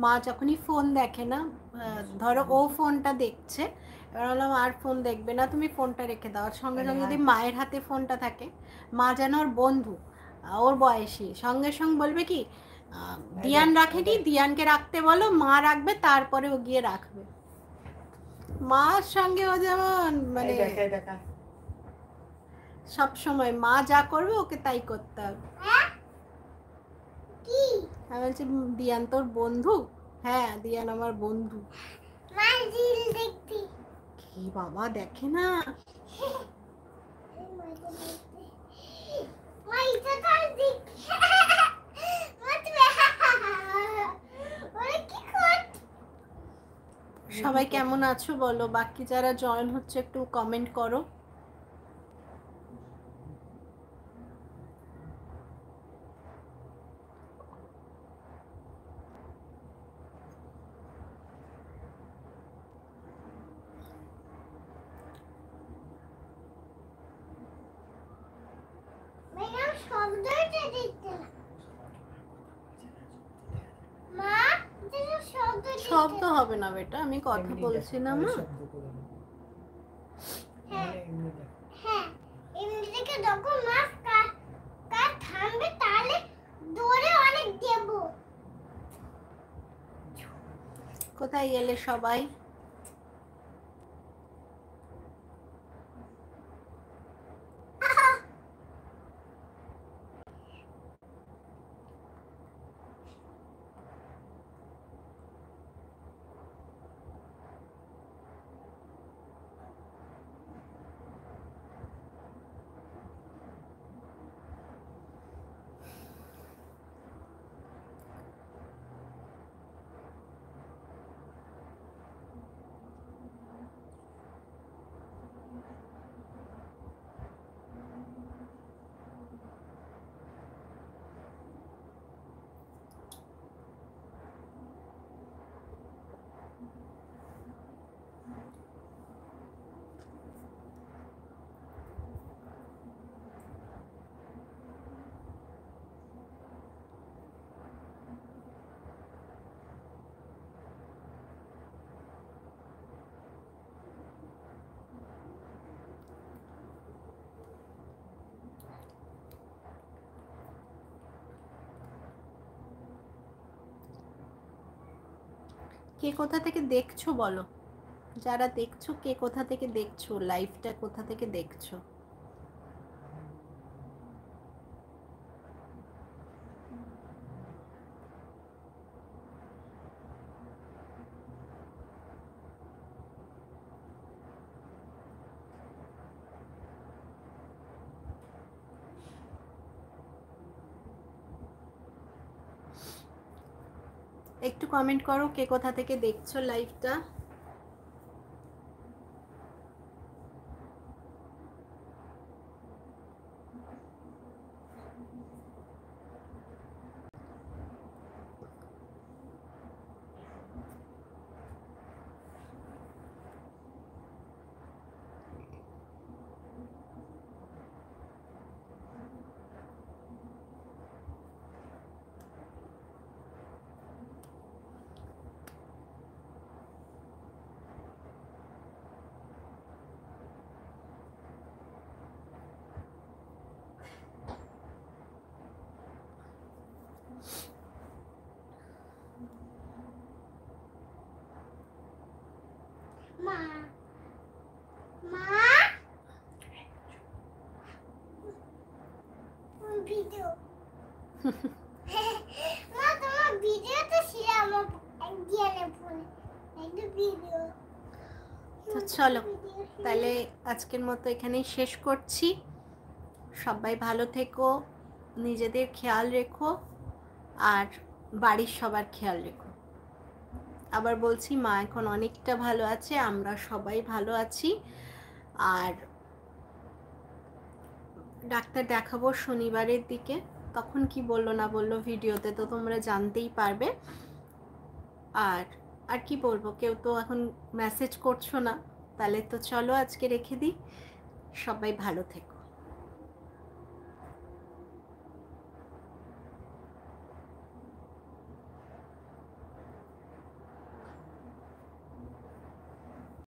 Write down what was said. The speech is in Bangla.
মা যখনই ফোন দেখে না, ধরো ও ফোনটা দেখছে, এবার বললাম আর ফোন দেখবে না, তুমি ফোনটা রেখে দাও। আর সঙ্গে সঙ্গে যদি মায়ের হাতে ফোনটা থাকে, মা যেন ওর বন্ধু, ওর বয়সী, সঙ্গে সঙ্গে বলবে কি দিয়ান রাখেনি, দিয়ানকে রাখতে বলো, মা রাখবে, তারপরে ও গিয়ে রাখবে। মার সঙ্গে ও যেমন মানে সব সময় মা যা করবে ওকে তাই করতে হবে। আমি বলছি দিয়ান তোর বন্ধু? হ্যাঁ, দিয়ান আমার বন্ধু। কি বাবা, দেখে না। সবাই কেমন আছো বলো, বাকি যারা জয়েন হচ্ছে একটু কমেন্ট করো। শব্দ হবে না বেটা, আমি কথা বলছি না মা। কোথায় গেলে সবাই? কে কোথা থেকে দেখছো বলো, যারা দেখছো কে কোথা থেকে দেখছো, লাইভটা কোথা থেকে দেখছো? একটু কমেন্ট করো কে কোথা থেকে দেখছো লাইভটা। তো চলো তাহলে আজকের মতো এখানেই শেষ করছি। সবাই ভালো থেকো, নিজেদের খেয়াল রেখো, আর বাড়ির সবার খেয়াল রেখো। আবার বলছি, মা এখন অনেকটা ভালো আছে, আমরা সবাই ভালো আছি। আর ডাক্তার দেখাবো শনিবারের দিকে, তখন কি বললো না বললো ভিডিওতে তো তোমরা জানতেই পারবে। আর আর কি বলবো, কেউ তো এখন মেসেজ করছো না, তাহলে তো চলো আজকে রেখে দিই। সবাই ভালো থেকো।